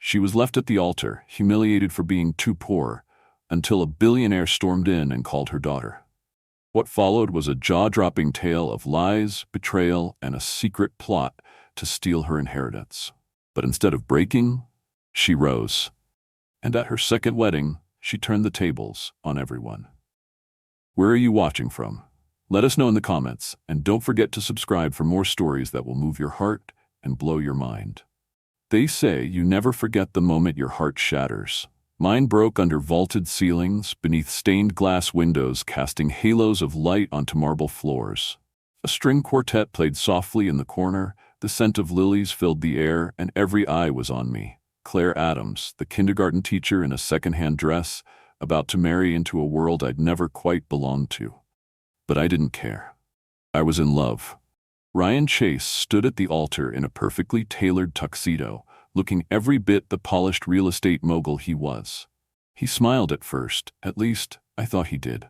She was left at the altar, humiliated for being too poor, until a billionaire stormed in and called her daughter. What followed was a jaw-dropping tale of lies, betrayal, and a secret plot to steal her inheritance. But instead of breaking, she rose. And at her second wedding, she turned the tables on everyone. Where are you watching from? Let us know in the comments, and don't forget to subscribe for more stories that will move your heart and blow your mind. They say you never forget the moment your heart shatters. Mine broke under vaulted ceilings, beneath stained glass windows casting halos of light onto marble floors. A string quartet played softly in the corner, the scent of lilies filled the air, and every eye was on me. Claire Adams, the kindergarten teacher in a second-hand dress, about to marry into a world I'd never quite belonged to. But I didn't care. I was in love. Ryan Chase stood at the altar in a perfectly tailored tuxedo, looking every bit the polished real estate mogul he was. He smiled at first, at least, I thought he did.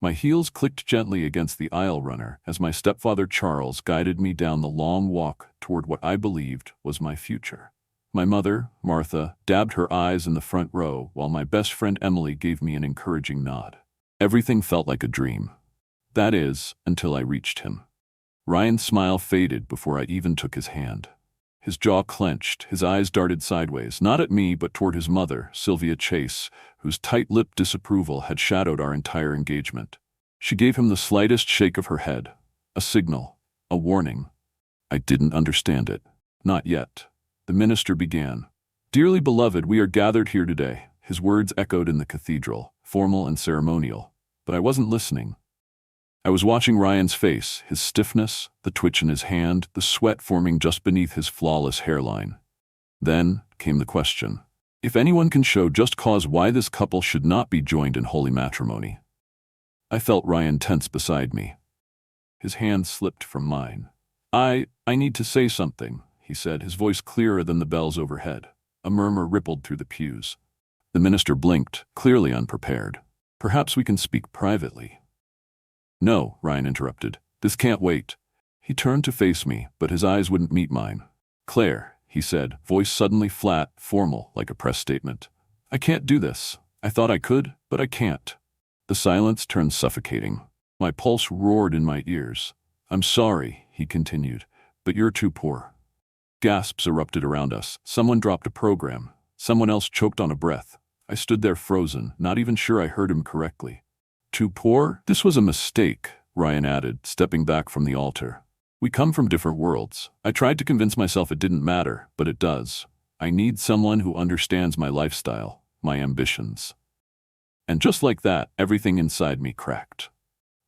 My heels clicked gently against the aisle runner as my stepfather Charles guided me down the long walk toward what I believed was my future. My mother, Martha, dabbed her eyes in the front row while my best friend Emily gave me an encouraging nod. Everything felt like a dream. That is, until I reached him. Ryan's smile faded before I even took his hand. His jaw clenched, his eyes darted sideways, not at me but toward his mother, Sylvia Chase, whose tight-lipped disapproval had shadowed our entire engagement. She gave him the slightest shake of her head, a signal, a warning. I didn't understand it. Not yet. The minister began. "Dearly beloved, we are gathered here today." His words echoed in the cathedral, formal and ceremonial. But I wasn't listening. I was watching Ryan's face, his stiffness, the twitch in his hand, the sweat forming just beneath his flawless hairline. Then came the question. If anyone can show just cause why this couple should not be joined in holy matrimony. I felt Ryan tense beside me. His hand slipped from mine. I need to say something," he said, his voice clearer than the bells overhead. A murmur rippled through the pews. The minister blinked, clearly unprepared. "Perhaps we can speak privately." "No," Ryan interrupted. "This can't wait." He turned to face me, but his eyes wouldn't meet mine. "Claire," he said, voice suddenly flat, formal, like a press statement. "I can't do this. I thought I could, but I can't." The silence turned suffocating. My pulse roared in my ears. "I'm sorry," he continued, "but you're too poor." Gasps erupted around us. Someone dropped a program. Someone else choked on a breath. I stood there frozen, not even sure I heard him correctly. "Too poor? This was a mistake," Ryan added, stepping back from the altar. "We come from different worlds. I tried to convince myself it didn't matter, but it does. I need someone who understands my lifestyle, my ambitions." And just like that, everything inside me cracked.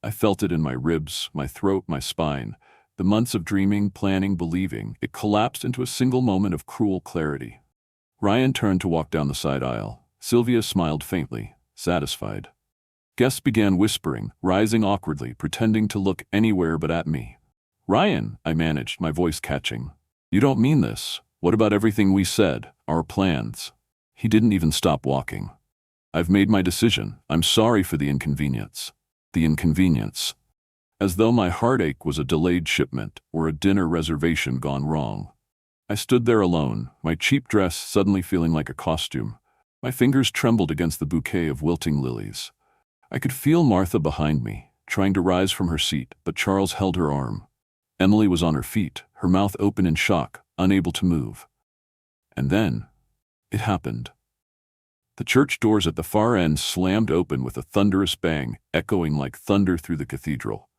I felt it in my ribs, my throat, my spine. The months of dreaming, planning, believing, it collapsed into a single moment of cruel clarity. Ryan turned to walk down the side aisle. Sylvia smiled faintly, satisfied. Guests began whispering, rising awkwardly, pretending to look anywhere but at me. "Ryan," I managed, my voice catching. "You don't mean this. What about everything we said, our plans?" He didn't even stop walking. "I've made my decision. I'm sorry for the inconvenience." The inconvenience. As though my heartache was a delayed shipment or a dinner reservation gone wrong. I stood there alone, my cheap dress suddenly feeling like a costume. My fingers trembled against the bouquet of wilting lilies. I could feel Martha behind me, trying to rise from her seat, but Charles held her arm. Emily was on her feet, her mouth open in shock, unable to move. And then, it happened. The church doors at the far end slammed open with a thunderous bang, echoing like thunder through the cathedral.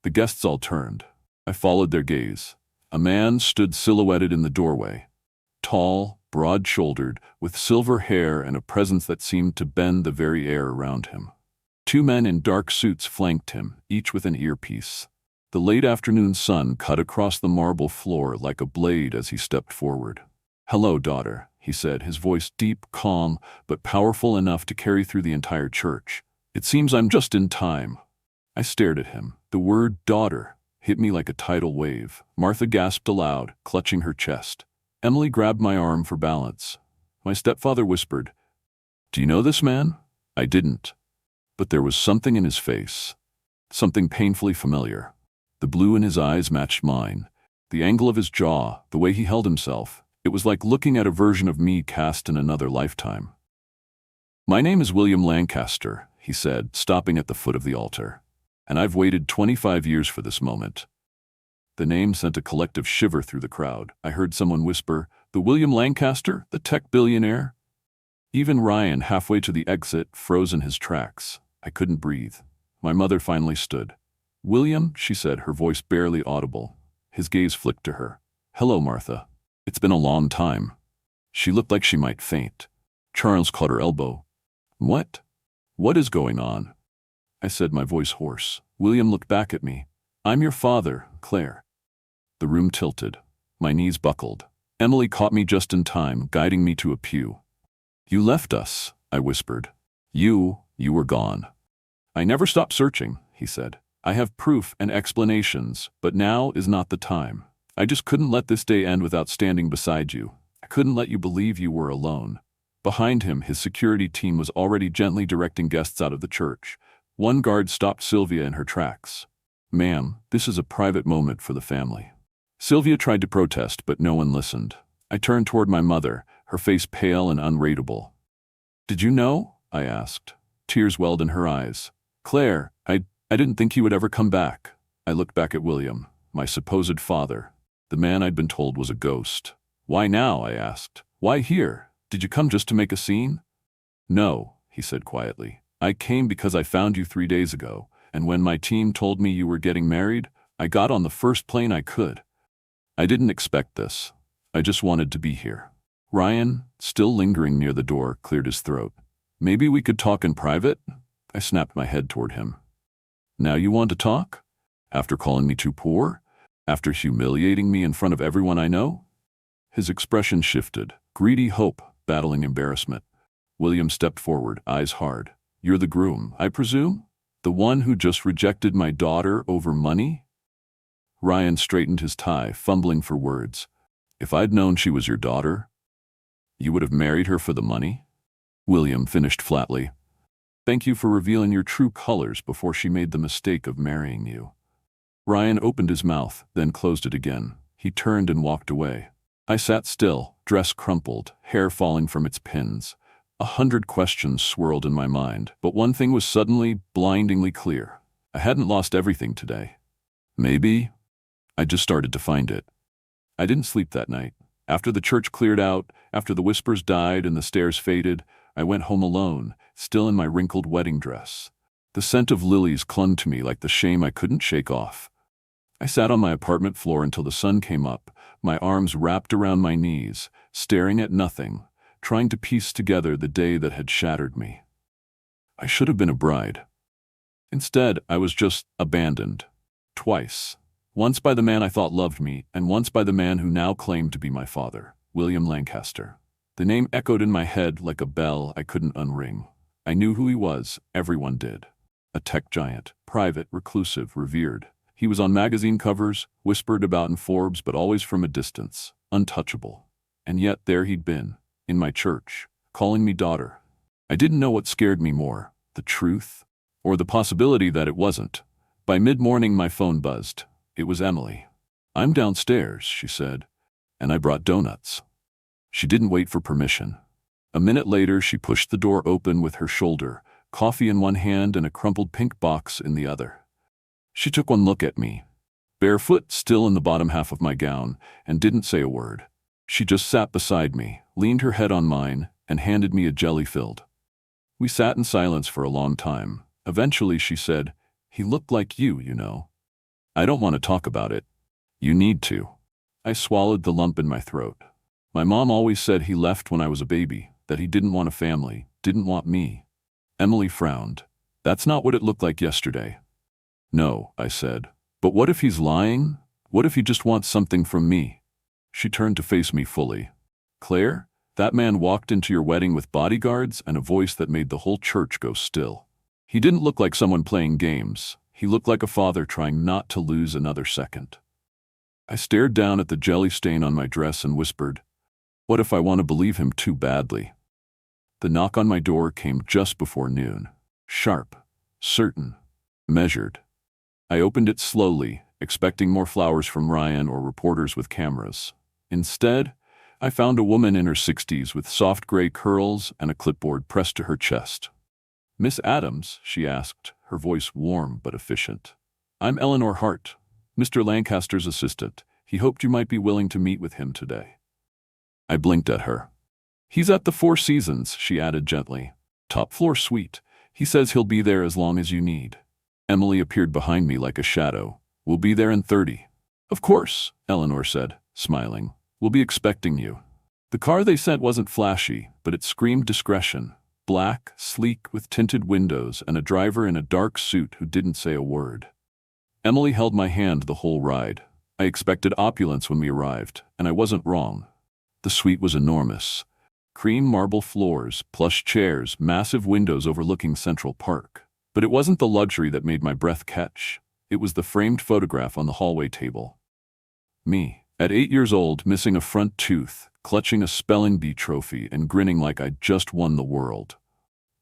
The guests all turned. I followed their gaze. A man stood silhouetted in the doorway. Tall, broad-shouldered, with silver hair and a presence that seemed to bend the very air around him. Two men in dark suits flanked him, each with an earpiece. The late afternoon sun cut across the marble floor like a blade as he stepped forward. "Hello, daughter," he said, his voice deep, calm, but powerful enough to carry through the entire church. "It seems I'm just in time." I stared at him. The word daughter hit me like a tidal wave. Martha gasped aloud, clutching her chest. Emily grabbed my arm for balance. My stepfather whispered, "Do you know this man?" I didn't. But there was something in his face. Something painfully familiar. The blue in his eyes matched mine. The angle of his jaw, the way he held himself, It was like looking at a version of me cast in another lifetime. "My name is William Lancaster," he said, stopping at the foot of the altar. "And I've waited 25 years for this moment." The name sent a collective shiver through the crowd. I heard someone whisper, "The William Lancaster, the tech billionaire?" Even Ryan, halfway to the exit, froze in his tracks. I couldn't breathe. My mother finally stood. "William," she said, her voice barely audible. His gaze flicked to her. "Hello, Martha. It's been a long time." She looked like she might faint. Charles caught her elbow. "What? What is going on?" I said, my voice hoarse. William looked back at me. "I'm your father, Claire." The room tilted. My knees buckled. Emily caught me just in time, guiding me to a pew. "You left us," I whispered. You were gone." "I never stopped searching," he said. "I have proof and explanations, but now is not the time. I just couldn't let this day end without standing beside you. I couldn't let you believe you were alone." Behind him, his security team was already gently directing guests out of the church. One guard stopped Sylvia in her tracks. "Ma'am, this is a private moment for the family." Sylvia tried to protest, but no one listened. I turned toward my mother, her face pale and unreadable. "Did you know?" I asked. Tears welled in her eyes. "Claire, I didn't think he would ever come back." I looked back at William, my supposed father. The man I'd been told was a ghost. "Why now?" I asked. "Why here? Did you come just to make a scene?" "No," he said quietly. "I came because I found you 3 days ago, and when my team told me you were getting married, I got on the first plane I could. I didn't expect this. I just wanted to be here." Ryan, still lingering near the door, cleared his throat. "Maybe we could talk in private?" I snapped my head toward him. "Now you want to talk? After calling me too poor? After humiliating me in front of everyone I know?" His expression shifted, greedy hope battling embarrassment. William stepped forward, eyes hard. "You're the groom, I presume? The one who just rejected my daughter over money?" Ryan straightened his tie, fumbling for words. "If I'd known she was your daughter, you would have married her for the money?" William finished flatly. "Thank you for revealing your true colors before she made the mistake of marrying you." Ryan opened his mouth, then closed it again. He turned and walked away. I sat still, dress crumpled, hair falling from its pins. 100 questions swirled in my mind, but one thing was suddenly, blindingly clear. I hadn't lost everything today. Maybe I just started to find it. I didn't sleep that night. After the church cleared out, after the whispers died and the stares faded, I went home alone, still in my wrinkled wedding dress. The scent of lilies clung to me like the shame I couldn't shake off. I sat on my apartment floor until the sun came up, my arms wrapped around my knees, staring at nothing, trying to piece together the day that had shattered me. I should have been a bride. Instead, I was just abandoned. Twice. Once by the man I thought loved me, and once by the man who now claimed to be my father, William Lancaster. The name echoed in my head like a bell I couldn't unring. I knew who he was, everyone did. A tech giant, private, reclusive, revered. He was on magazine covers, whispered about in Forbes, but always from a distance, untouchable. And yet there he'd been, in my church, calling me daughter. I didn't know what scared me more, the truth, or the possibility that it wasn't. By mid-morning my phone buzzed. It was Emily. "I'm downstairs," she said, "and I brought donuts." She didn't wait for permission. A minute later she pushed the door open with her shoulder, coffee in one hand and a crumpled pink box in the other. She took one look at me, barefoot, still in the bottom half of my gown, and didn't say a word. She just sat beside me, leaned her head on mine, and handed me a jelly-filled. We sat in silence for a long time. Eventually she said, "He looked like you know." "I don't want to talk about it." "You need to." I swallowed the lump in my throat. My mom always said he left when I was a baby, that he didn't want a family, didn't want me. Emily frowned. "That's not what it looked like yesterday." "No," I said. "But what if he's lying? What if he just wants something from me?" She turned to face me fully. "Claire, that man walked into your wedding with bodyguards and a voice that made the whole church go still. He didn't look like someone playing games. He looked like a father trying not to lose another second." I stared down at the jelly stain on my dress and whispered, "What if I want to believe him too badly?" The knock on my door came just before noon. Sharp, certain, measured. I opened it slowly, expecting more flowers from Ryan or reporters with cameras. Instead, I found a woman in her 60s with soft gray curls and a clipboard pressed to her chest. "Miss Adams?" she asked, her voice warm but efficient. "I'm Eleanor Hart, Mr. Lancaster's assistant. He hoped you might be willing to meet with him today." I blinked at her. "He's at the Four Seasons," she added gently. "Top floor suite. He says he'll be there as long as you need." Emily appeared behind me like a shadow. "We'll be there in 30. "Of course," Eleanor said, smiling. "We'll be expecting you." The car they sent wasn't flashy, but it screamed discretion. Black, sleek, with tinted windows, and a driver in a dark suit who didn't say a word. Emily held my hand the whole ride. I expected opulence when we arrived, and I wasn't wrong. The suite was enormous. Cream marble floors, plush chairs, massive windows overlooking Central Park. But it wasn't the luxury that made my breath catch. It was the framed photograph on the hallway table. Me, at 8 years old, missing a front tooth, clutching a spelling bee trophy and grinning like I'd just won the world.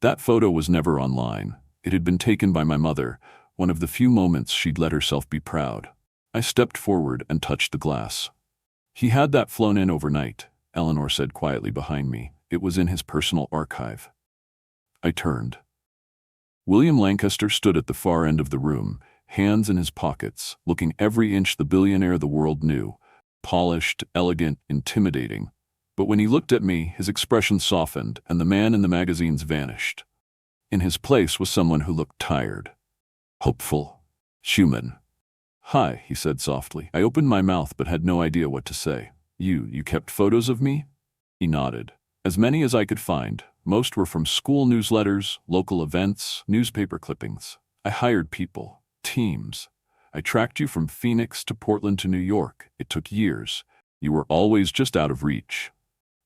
That photo was never online. It had been taken by my mother, one of the few moments she'd let herself be proud. I stepped forward and touched the glass. "He had that flown in overnight," Eleanor said quietly behind me. "It was in his personal archive." I turned. William Lancaster stood at the far end of the room, hands in his pockets, looking every inch the billionaire the world knew. Polished, elegant, intimidating. But when he looked at me, his expression softened, and the man in the magazines vanished. In his place was someone who looked tired. Hopeful. Human. "Hi," he said softly. I opened my mouth but had no idea what to say. You kept photos of me?" He nodded. "As many as I could find. Most were from school newsletters, local events, newspaper clippings. I hired people, teams. I tracked you from Phoenix to Portland to New York. It took years. You were always just out of reach."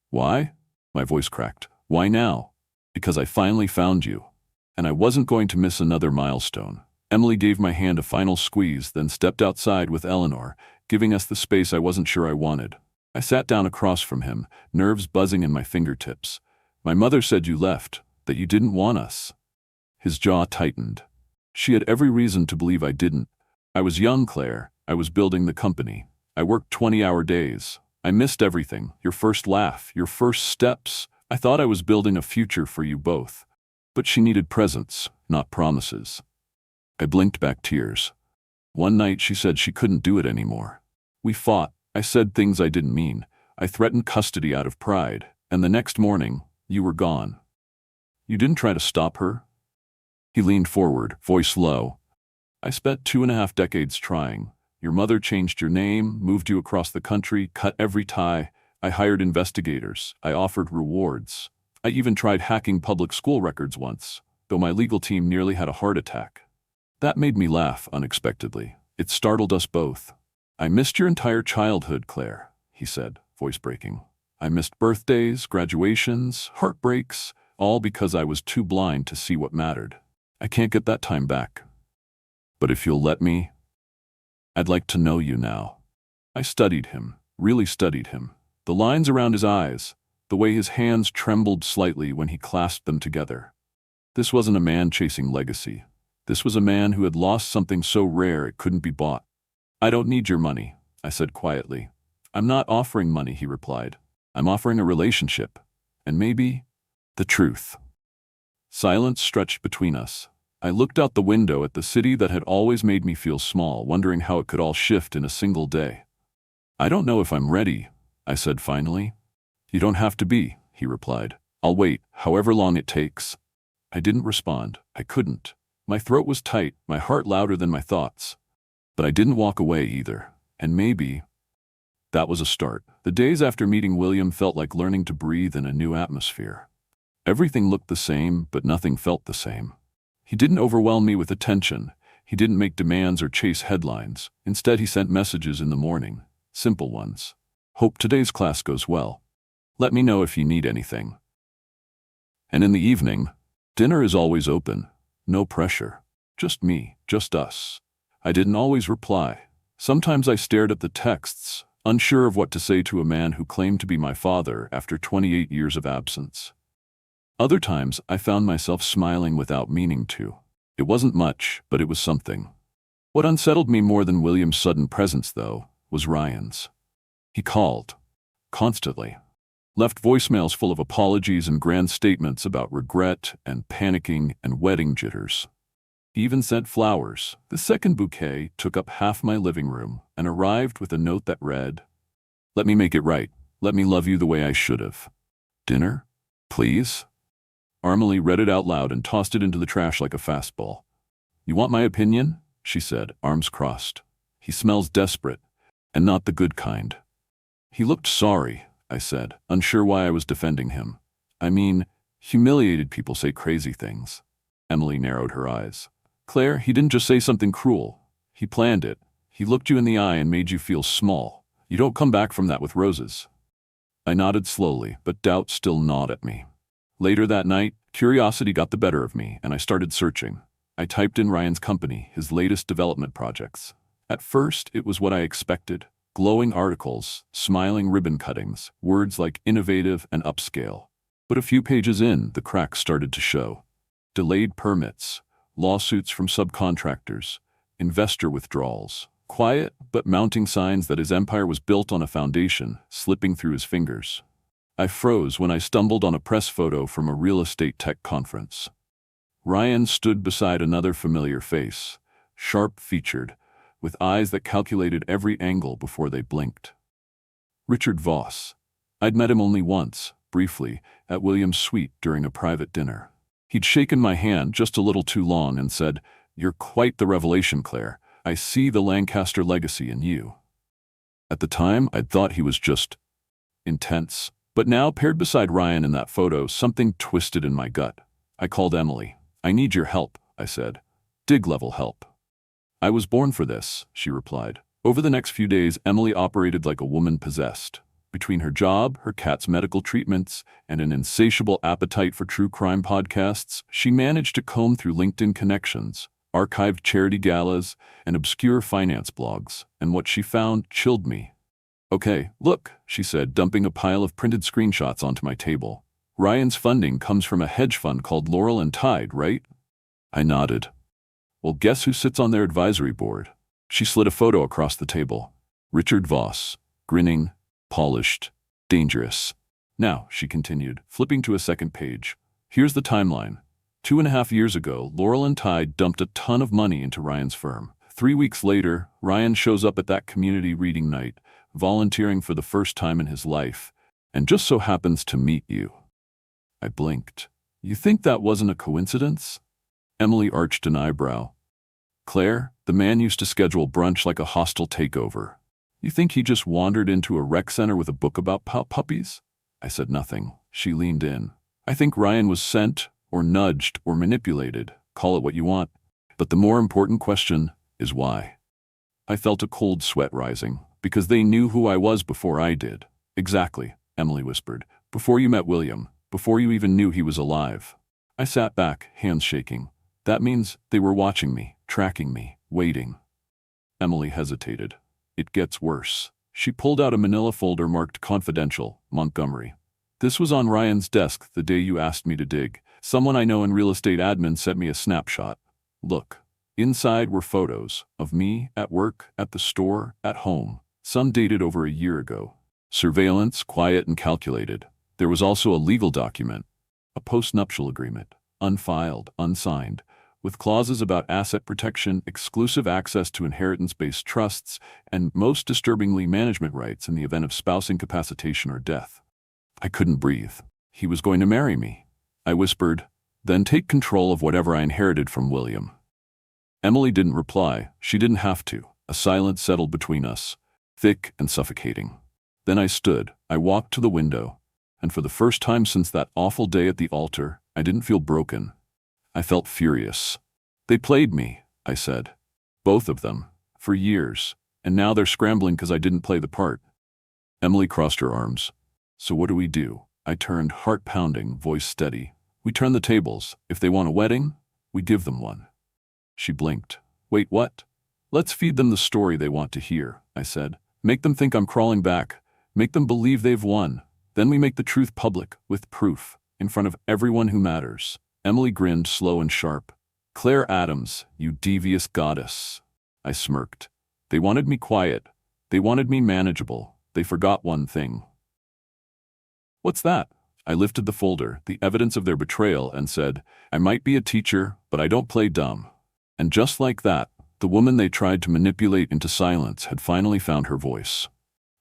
"Why?" My voice cracked. "Why now?" "Because I finally found you. And I wasn't going to miss another milestone." Emily gave my hand a final squeeze, then stepped outside with Eleanor, giving us the space I wasn't sure I wanted. I sat down across from him, nerves buzzing in my fingertips. "My mother said you left, that you didn't want us." His jaw tightened. She had every reason to believe I didn't. I was young, Claire. I was building the company. I worked 20-hour days. I missed everything. Your first laugh, your first steps. I thought I was building a future for you both. But she needed presence, not promises. I blinked back tears. One night she said she couldn't do it anymore. We fought. I said things I didn't mean. I threatened custody out of pride. And the next morning, you were gone. You didn't try to stop her?" He leaned forward, voice low. "I spent 2.5 decades trying. Your mother changed your name, moved you across the country, cut every tie. I hired investigators. I offered rewards. I even tried hacking public school records once, though my legal team nearly had a heart attack. That made me laugh unexpectedly. It startled us both. I missed your entire childhood, Claire," he said, voice breaking. "I missed birthdays, graduations, heartbreaks, all because I was too blind to see what mattered. I can't get that time back. But if you'll let me, I'd like to know you now." I studied him, really studied him. The lines around his eyes, the way his hands trembled slightly when he clasped them together. This wasn't a man chasing legacy. This was a man who had lost something so rare it couldn't be bought. "I don't need your money," I said quietly. "I'm not offering money," he replied. "I'm offering a relationship. And maybe the truth." Silence stretched between us. I looked out the window at the city that had always made me feel small, wondering how it could all shift in a single day. "I don't know if I'm ready," I said finally. "You don't have to be," he replied. "I'll wait, however long it takes." I didn't respond. I couldn't. My throat was tight, my heart louder than my thoughts. But I didn't walk away either. And maybe that was a start. The days after meeting William felt like learning to breathe in a new atmosphere. Everything looked the same, but nothing felt the same. He didn't overwhelm me with attention. He didn't make demands or chase headlines. Instead, he sent messages in the morning. Simple ones. "Hope today's class goes well. Let me know if you need anything." And in the evening, "Dinner is always open. No pressure. Just me, just us." I didn't always reply. Sometimes I stared at the texts, unsure of what to say to a man who claimed to be my father after 28 years of absence. Other times, I found myself smiling without meaning to. It wasn't much, but it was something. What unsettled me more than William's sudden presence, though, was Ryan's. He called. Constantly. Left voicemails full of apologies and grand statements about regret and panicking and wedding jitters. He even sent flowers. The second bouquet took up half my living room and arrived with a note that read, "Let me make it right. Let me love you the way I should have. Dinner? Please?" Armely read it out loud and tossed it into the trash like a fastball. "You want my opinion?" she said, arms crossed. "He smells desperate, and not the good kind." "He looked sorry," I said, unsure why I was defending him. "I mean, humiliated people say crazy things." Emily narrowed her eyes. "Claire, he didn't just say something cruel. He planned it. He looked you in the eye and made you feel small. You don't come back from that with roses." I nodded slowly, but doubt still gnawed at me. Later that night, curiosity got the better of me, and I started searching. I typed in Ryan's company, his latest development projects. At first, it was what I expected. Glowing articles, smiling ribbon cuttings, words like innovative and upscale. But a few pages in, the cracks started to show. Delayed permits, lawsuits from subcontractors, investor withdrawals. Quiet, but mounting signs that his empire was built on a foundation, slipping through his fingers. I froze when I stumbled on a press photo from a real estate tech conference. Ryan stood beside another familiar face, sharp-featured, with eyes that calculated every angle before they blinked. Richard Voss. I'd met him only once, briefly, at William's suite during a private dinner. He'd shaken my hand just a little too long and said, "You're quite the revelation, Claire. I see the Lancaster legacy in you." At the time, I'd thought he was just intense. But now, paired beside Ryan in that photo, something twisted in my gut. I called Emily. "I need your help," I said. "Dig-level help." "I was born for this," she replied. Over the next few days, Emily operated like a woman possessed. Between her job, her cat's medical treatments, and an insatiable appetite for true crime podcasts, she managed to comb through LinkedIn connections, archived charity galas, and obscure finance blogs, and what she found chilled me. "Okay, look," she said, dumping a pile of printed screenshots onto my table. "Ryan's funding comes from a hedge fund called Laurel and Tide, right?" I nodded. "Well, guess who sits on their advisory board?" She slid a photo across the table. Richard Voss, grinning, polished, dangerous. "Now," she continued, flipping to a second page, "here's the timeline. 2.5 years ago, Laurel and Tide dumped a ton of money into Ryan's firm. 3 weeks later, Ryan shows up at that community reading night, volunteering for the first time in his life, and just so happens to meet you." I blinked. "You think that wasn't a coincidence?" Emily arched an eyebrow. "Claire, the man used to schedule brunch like a hostile takeover. You think he just wandered into a rec center with a book about puppies?" I said nothing. She leaned in. "I think Ryan was sent, or nudged, or manipulated. Call it what you want. But the more important question is why." I felt a cold sweat rising. "Because they knew who I was before I did." "Exactly," Emily whispered. "Before you met William. Before you even knew he was alive." I sat back, hands shaking. "That means they were watching me, tracking me, waiting." Emily hesitated. "It gets worse." She pulled out a manila folder marked Confidential, Montgomery. "This was on Ryan's desk the day you asked me to dig. Someone I know in real estate admin sent me a snapshot. Look." Inside were photos of me at work, at the store, at home. Some dated over a year ago. Surveillance, quiet and calculated. There was also a legal document, a postnuptial agreement, unfiled, unsigned, with clauses about asset protection, exclusive access to inheritance-based trusts, and most disturbingly management rights in the event of spouse incapacitation or death. I couldn't breathe. "He was going to marry me," I whispered, "then take control of whatever I inherited from William." Emily didn't reply. She didn't have to. A silence settled between us, thick and suffocating. Then I stood. I walked to the window, and for the first time since that awful day at the altar, I didn't feel broken. I felt furious. "They played me," I said. "Both of them. For years. And now they're scrambling because I didn't play the part." Emily crossed her arms. "So what do we do?" I turned, heart pounding, voice steady. "We turn the tables. If they want a wedding, we give them one." She blinked. "Wait, what?" "Let's feed them the story they want to hear," I said. "Make them think I'm crawling back. Make them believe they've won. Then we make the truth public, with proof, in front of everyone who matters." Emily grinned, slow and sharp. "Claire Adams, you devious goddess." I smirked. "They wanted me quiet. They wanted me manageable. They forgot one thing." What's that? I lifted the folder, the evidence of their betrayal, and said, I might be a teacher, but I don't play dumb. And just like that, the woman they tried to manipulate into silence had finally found her voice.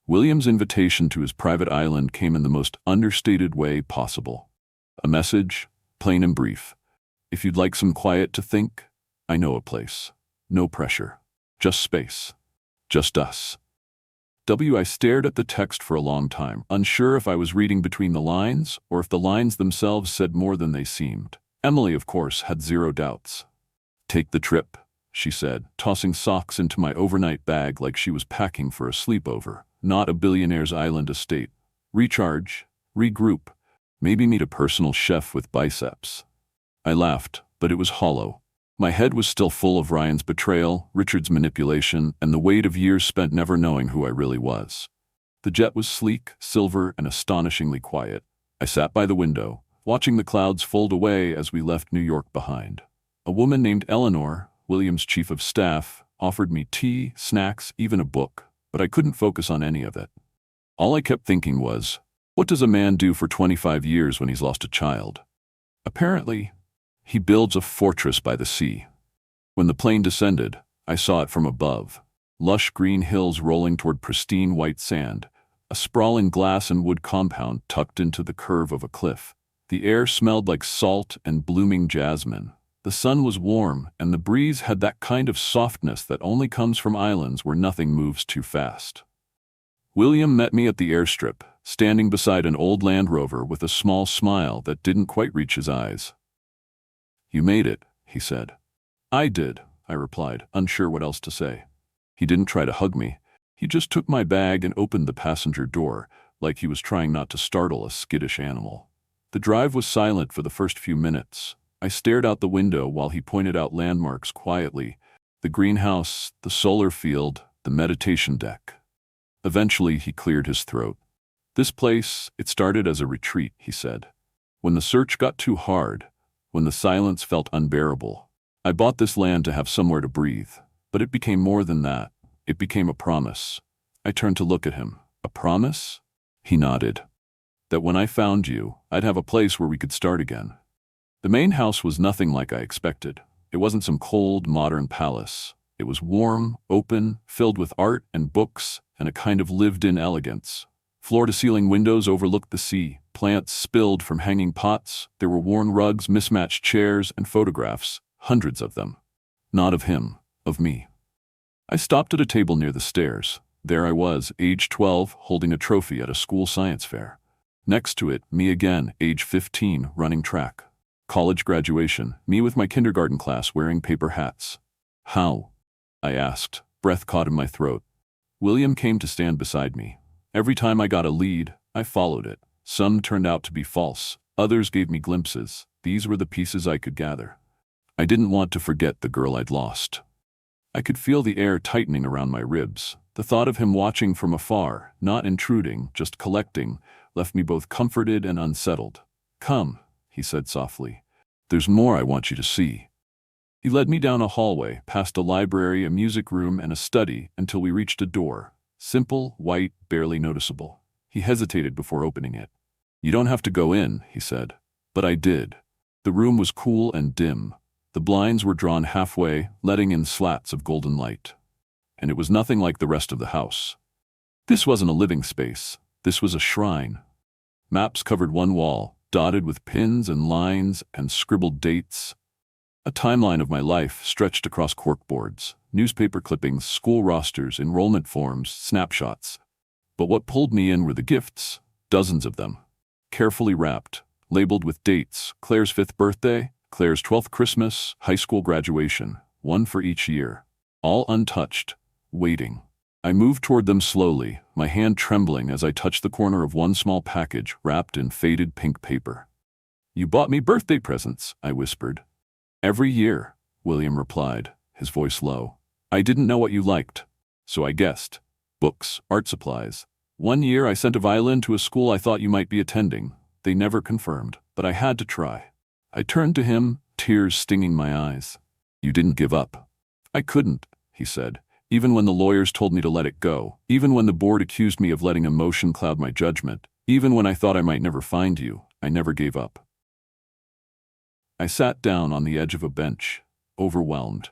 William's invitation to his private island came in the most understated way possible. A message, plain and brief. If you'd like some quiet to think, I know a place. No pressure. Just space. Just us. I stared at the text for a long time, unsure if I was reading between the lines or if the lines themselves said more than they seemed. Emily, of course, had zero doubts. Take the trip, she said, tossing socks into my overnight bag like she was packing for a sleepover, not a billionaire's island estate. Recharge, regroup, maybe meet a personal chef with biceps. I laughed, but it was hollow. My head was still full of Ryan's betrayal, Richard's manipulation, and the weight of years spent never knowing who I really was. The jet was sleek, silver, and astonishingly quiet. I sat by the window, watching the clouds fold away as we left New York behind. A woman named Eleanor, William's chief of staff, offered me tea, snacks, even a book, but I couldn't focus on any of it. All I kept thinking was, what does a man do for 25 years when he's lost a child? Apparently, he builds a fortress by the sea. When the plane descended, I saw it from above. Lush green hills rolling toward pristine white sand, a sprawling glass and wood compound tucked into the curve of a cliff. The air smelled like salt and blooming jasmine. The sun was warm, and the breeze had that kind of softness that only comes from islands where nothing moves too fast. William met me at the airstrip, standing beside an old Land Rover with a small smile that didn't quite reach his eyes. You made it, he said. I did, I replied, unsure what else to say. He didn't try to hug me. He just took my bag and opened the passenger door, like he was trying not to startle a skittish animal. The drive was silent for the first few minutes. I stared out the window while he pointed out landmarks quietly, the greenhouse, the solar field, the meditation deck. Eventually, he cleared his throat. This place, it started as a retreat, he said. When the search got too hard, when the silence felt unbearable, I bought this land to have somewhere to breathe. But it became more than that. It became a promise. I turned to look at him. A promise? He nodded. That when I found you, I'd have a place where we could start again. The main house was nothing like I expected. It wasn't some cold, modern palace. It was warm, open, filled with art and books, and a kind of lived-in elegance. Floor-to-ceiling windows overlooked the sea. Plants spilled from hanging pots. There were worn rugs, mismatched chairs, and photographs, hundreds of them. Not of him, of me. I stopped at a table near the stairs. There I was, age 12, holding a trophy at a school science fair. Next to it, me again, age 15, running track. College graduation, me with my kindergarten class wearing paper hats. How? I asked, breath caught in my throat. William came to stand beside me. Every time I got a lead, I followed it. Some turned out to be false. Others gave me glimpses. These were the pieces I could gather. I didn't want to forget the girl I'd lost. I could feel the air tightening around my ribs. The thought of him watching from afar, not intruding, just collecting, left me both comforted and unsettled. Come, he said softly. There's more I want you to see. He led me down a hallway, past a library, a music room, and a study, until we reached a door. Simple, white, barely noticeable. He hesitated before opening it. You don't have to go in, he said. But I did. The room was cool and dim. The blinds were drawn halfway, letting in slats of golden light. And it was nothing like the rest of the house. This wasn't a living space. This was a shrine. Maps covered one wall, dotted with pins and lines and scribbled dates. A timeline of my life stretched across corkboards, newspaper clippings, school rosters, enrollment forms, snapshots. But what pulled me in were the gifts, dozens of them, carefully wrapped, labeled with dates: Claire's 5th birthday, Claire's 12th Christmas, high school graduation, one for each year, all untouched, waiting. I moved toward them slowly, my hand trembling as I touched the corner of one small package wrapped in faded pink paper. You bought me birthday presents, I whispered. Every year, William replied, his voice low. I didn't know what you liked, so I guessed. Books, art supplies. One year I sent a violin to a school I thought you might be attending. They never confirmed, but I had to try. I turned to him, tears stinging my eyes. You didn't give up. I couldn't, he said, even when the lawyers told me to let it go, even when the board accused me of letting emotion cloud my judgment, Even when I thought I might never find you, I never gave up. I sat down on the edge of a bench, overwhelmed.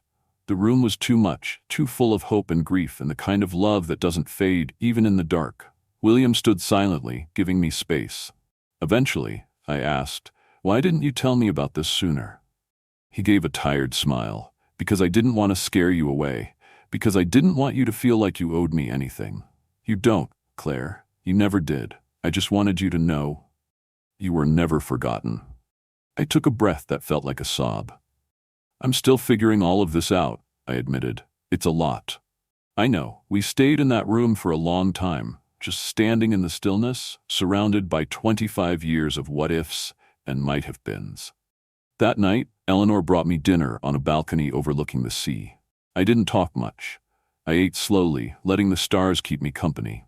The room was too much, too full of hope and grief and the kind of love that doesn't fade even in the dark. William stood silently, giving me space. Eventually, I asked, "Why didn't you tell me about this sooner?" He gave a tired smile. "Because I didn't want to scare you away. Because I didn't want you to feel like you owed me anything. You don't, Claire. You never did. I just wanted you to know you were never forgotten." I took a breath that felt like a sob. "I'm still figuring all of this out," I admitted. "It's a lot." "I know. We stayed in that room for a long time, just standing in the stillness, surrounded by 25 years of what-ifs and might-have-beens. That night, Eleanor brought me dinner on a balcony overlooking the sea. I didn't talk much. I ate slowly, letting the stars keep me company.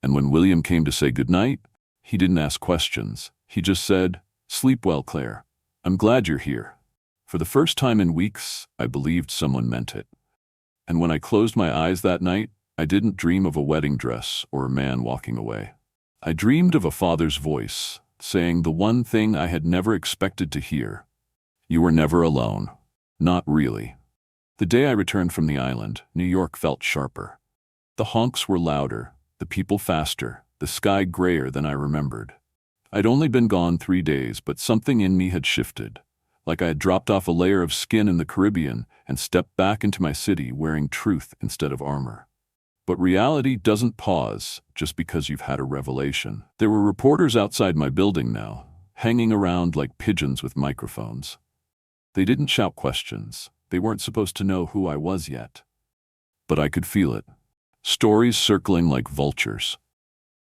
And when William came to say goodnight, he didn't ask questions. He just said, "Sleep well, Claire. I'm glad you're here." For the first time in weeks, I believed someone meant it. And when I closed my eyes that night, I didn't dream of a wedding dress or a man walking away. I dreamed of a father's voice, saying the one thing I had never expected to hear. "You were never alone." Not really. The day I returned from the island, New York felt sharper. The honks were louder, the people faster, the sky grayer than I remembered. I'd only been gone 3 days, but something in me had shifted, like I had dropped off a layer of skin in the Caribbean and stepped back into my city wearing truth instead of armor. But reality doesn't pause just because you've had a revelation. There were reporters outside my building now, hanging around like pigeons with microphones. They didn't shout questions. They weren't supposed to know who I was yet. But I could feel it. Stories circling like vultures.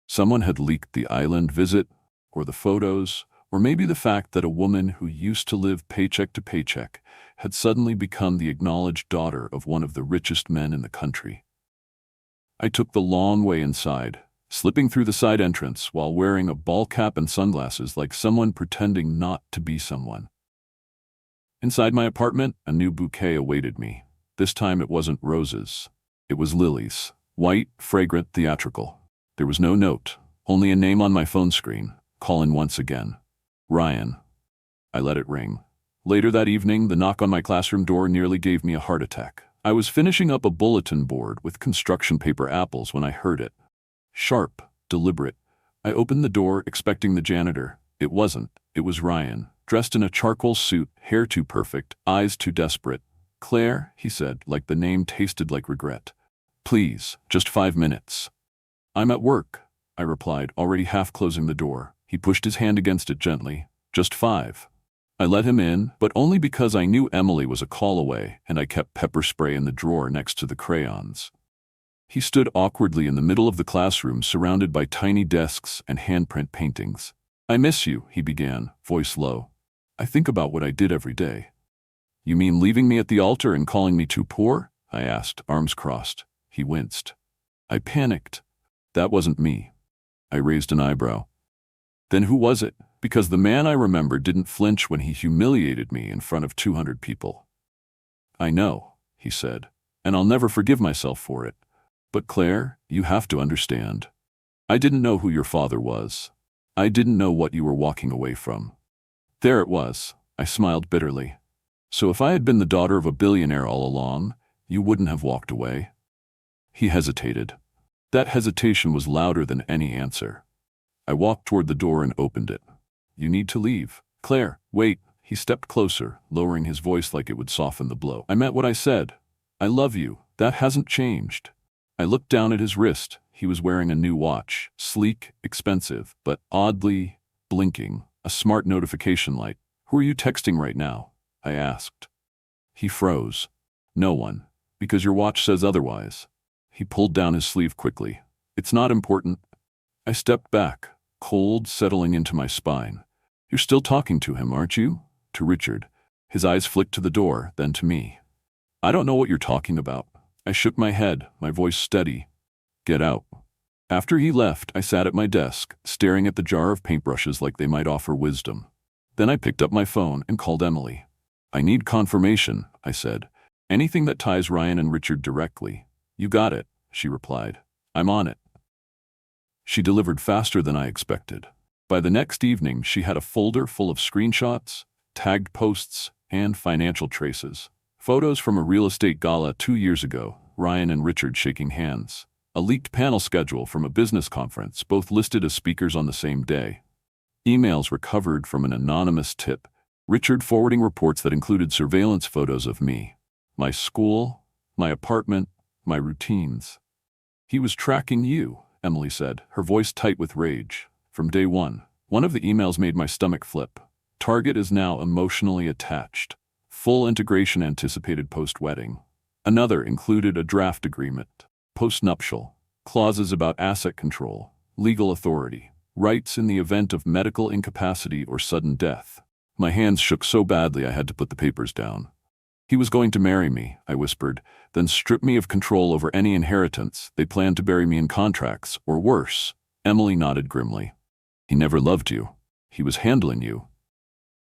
Someone had leaked the island visit, or the photos, or maybe the fact that a woman who used to live paycheck to paycheck had suddenly become the acknowledged daughter of one of the richest men in the country. I took the long way inside, slipping through the side entrance while wearing a ball cap and sunglasses like someone pretending not to be someone. Inside my apartment, a new bouquet awaited me. This time it wasn't roses. It was lilies. White, fragrant, theatrical. There was no note, only a name on my phone screen. Call in once again. Ryan. I let it ring. Later that evening, the knock on my classroom door nearly gave me a heart attack. I was finishing up a bulletin board with construction paper apples when I heard it. Sharp, deliberate. I opened the door, expecting the janitor. It wasn't. It was Ryan, dressed in a charcoal suit, hair too perfect, eyes too desperate. "Claire," he said, like the name tasted like regret. "Please, just 5 minutes." "I'm at work," I replied, already half closing the door. He pushed his hand against it gently. "Just 5. I let him in, but only because I knew Emily was a call away and I kept pepper spray in the drawer next to the crayons. He stood awkwardly in the middle of the classroom, surrounded by tiny desks and handprint paintings. "I miss you," he began, voice low. "I think about what I did every day." "You mean leaving me at the altar and calling me too poor?" I asked, arms crossed. He winced. I panicked. "That wasn't me." I raised an eyebrow. "Then who was it? Because the man I remember didn't flinch when he humiliated me in front of 200 people." "I know," he said, "and I'll never forgive myself for it. But Claire, you have to understand. I didn't know who your father was. I didn't know what you were walking away from." There it was. I smiled bitterly. "So if I had been the daughter of a billionaire all along, you wouldn't have walked away?" He hesitated. That hesitation was louder than any answer. I walked toward the door and opened it. "You need to leave." "Claire, wait." He stepped closer, lowering his voice like it would soften the blow. "I meant what I said. I love you. That hasn't changed." I looked down at his wrist. He was wearing a new watch, sleek, expensive, but oddly blinking, a smart notification light. "Who are you texting right now?" I asked. He froze. "No one, because your watch says otherwise." He pulled down his sleeve quickly. "It's not important." I stepped back, cold settling into my spine. "You're still talking to him, aren't you?" To Richard. His eyes flicked to the door, then to me. "I don't know what you're talking about." I shook my head, my voice steady. "Get out." After he left, I sat at my desk, staring at the jar of paintbrushes like they might offer wisdom. Then I picked up my phone and called Emily. "I need confirmation," I said. "Anything that ties Ryan and Richard directly." "You got it," she replied. "I'm on it." She delivered faster than I expected. By the next evening, she had a folder full of screenshots, tagged posts, and financial traces. Photos from a real estate gala 2 years ago, Ryan and Richard shaking hands. A leaked panel schedule from a business conference, both listed as speakers on the same day. Emails recovered from an anonymous tip, Richard forwarding reports that included surveillance photos of me, my school, my apartment, my routines. He was tracking you, Emily said, her voice tight with rage. From day one. One of the emails made my stomach flip. Target is now emotionally attached. Full integration anticipated post-wedding. Another included a draft agreement, post-nuptial, clauses about asset control, legal authority, rights in the event of medical incapacity or sudden death. My hands shook so badly I had to put the papers down. He was going to marry me, I whispered, then strip me of control over any inheritance. They planned to bury me in contracts, or worse. Emily nodded grimly. He never loved you. He was handling you.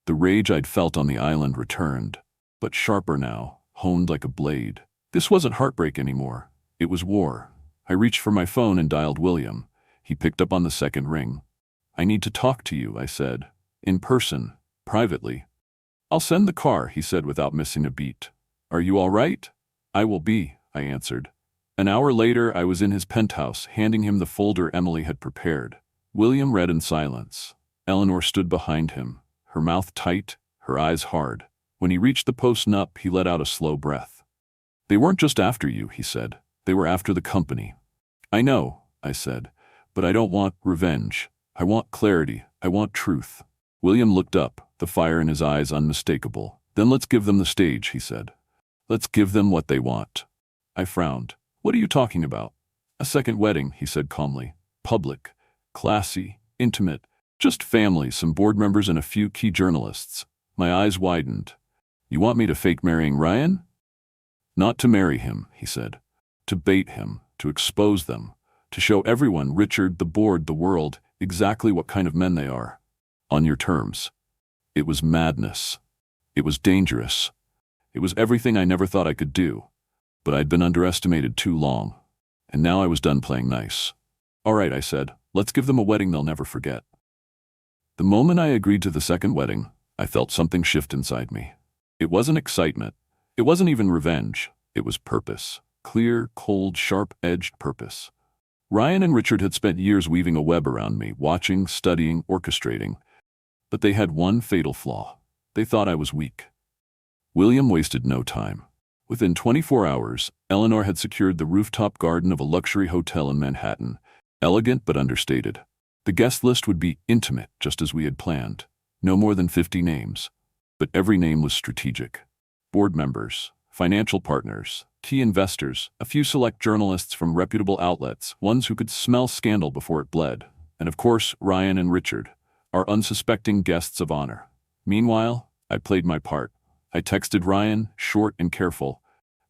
The rage I'd felt on the island returned, but sharper now, honed like a blade. This wasn't heartbreak anymore. It was war. I reached for my phone and dialed William. He picked up on the second ring. I need to talk to you, I said. In person, privately. I'll send the car, he said without missing a beat. Are you all right? I will be, I answered. An hour later, I was in his penthouse, handing him the folder Emily had prepared. William read in silence. Eleanor stood behind him, her mouth tight, her eyes hard. When he reached the post-nup, he let out a slow breath. They weren't just after you, he said. They were after the company. I know, I said, but I don't want revenge. I want clarity. I want truth. William looked up, the fire in his eyes unmistakable. Then let's give them the stage, he said. Let's give them what they want. I frowned. What are you talking about? A second wedding, he said calmly. Public, classy, intimate, just family, some board members and a few key journalists. My eyes widened. You want me to fake marrying Ryan? Not to marry him, he said. To bait him, to expose them, to show everyone, Richard, the board, the world, exactly what kind of men they are. On your terms. It was madness. It was dangerous. It was everything I never thought I could do. But I'd been underestimated too long. And now I was done playing nice. All right, I said, let's give them a wedding they'll never forget. The moment I agreed to the second wedding, I felt something shift inside me. It wasn't excitement. It wasn't even revenge. It was purpose. Clear, cold, sharp-edged purpose. Ryan and Richard had spent years weaving a web around me, watching, studying, orchestrating. But they had one fatal flaw. They thought I was weak. William wasted no time. Within 24 hours, Eleanor had secured the rooftop garden of a luxury hotel in Manhattan, elegant but understated. The guest list would be intimate, just as we had planned. No more than 50 names. But every name was strategic. Board members, financial partners, key investors, a few select journalists from reputable outlets, ones who could smell scandal before it bled, and of course, Ryan and Richard, our unsuspecting guests of honor. Meanwhile, I played my part. I texted Ryan, short and careful.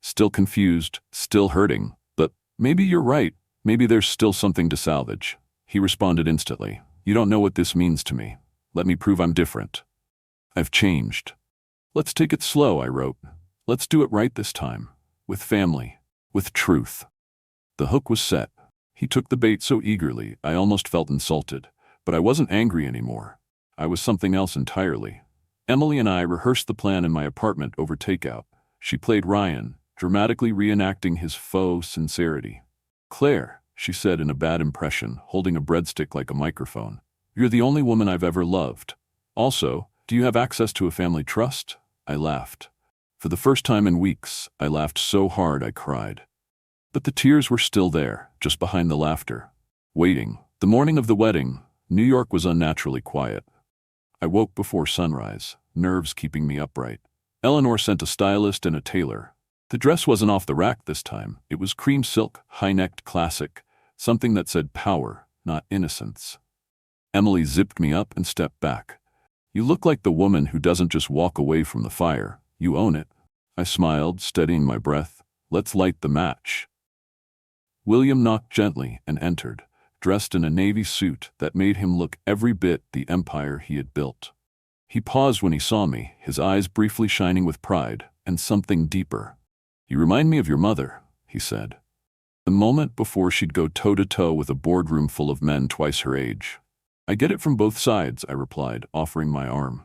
Still confused, still hurting, but maybe you're right. Maybe there's still something to salvage. He responded instantly. You don't know what this means to me. Let me prove I'm different. I've changed. Let's take it slow, I wrote. Let's do it right this time. With family. With truth. The hook was set. He took the bait so eagerly, I almost felt insulted. But I wasn't angry anymore. I was something else entirely. Emily and I rehearsed the plan in my apartment over takeout. She played Ryan, dramatically reenacting his faux sincerity. Claire, she said in a bad impression, holding a breadstick like a microphone. You're the only woman I've ever loved. Also, do you have access to a family trust? I laughed. For the first time in weeks, I laughed so hard I cried. But the tears were still there, just behind the laughter. Waiting. The morning of the wedding, New York was unnaturally quiet. I woke before sunrise, nerves keeping me upright. Eleanor sent a stylist and a tailor. The dress wasn't off the rack this time. It was cream silk, high-necked classic, something that said power, not innocence. Emily zipped me up and stepped back. You look like the woman who doesn't just walk away from the fire. You own it. I smiled, steadying my breath. Let's light the match. William knocked gently and entered, dressed in a navy suit that made him look every bit the empire he had built. He paused when he saw me, his eyes briefly shining with pride and something deeper. You remind me of your mother, he said. The moment before she'd go toe-to-toe with a boardroom full of men twice her age. "I get it from both sides," I replied, offering my arm.